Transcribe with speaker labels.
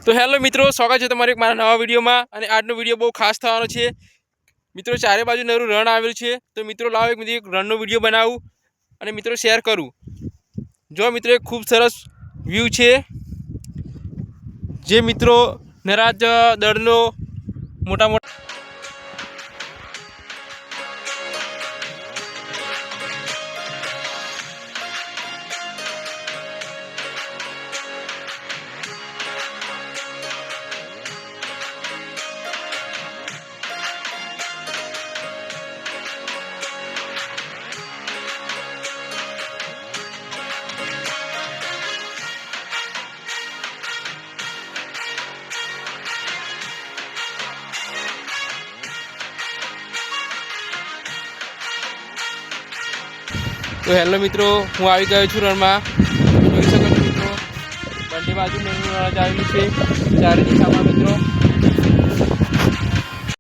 Speaker 1: તો હેલો મિત્રો, સ્વાગત છે તમારું એક મારા નવા વિડીયોમાં। અને આજનો વિડીયો બહુ ખાસ થવાનો છે મિત્રો। ચારે બાજુ નરું રણ આવેલું છે, તો મિત્રો લાવો એક રણનો વિડીયો બનાવું અને મિત્રો શેર કરું। જો મિત્રો એક ખૂબ સરસ વ્યૂ છે, જે મિત્રો નરાજ દળનો મોટા મોટા तो हेलो मित्रों, हूँ आई गयो छूँ रण में। जोई शको छो मित्रों, बंने बाजू रण आवेलुं छे, चारे दिशामां मित्रों।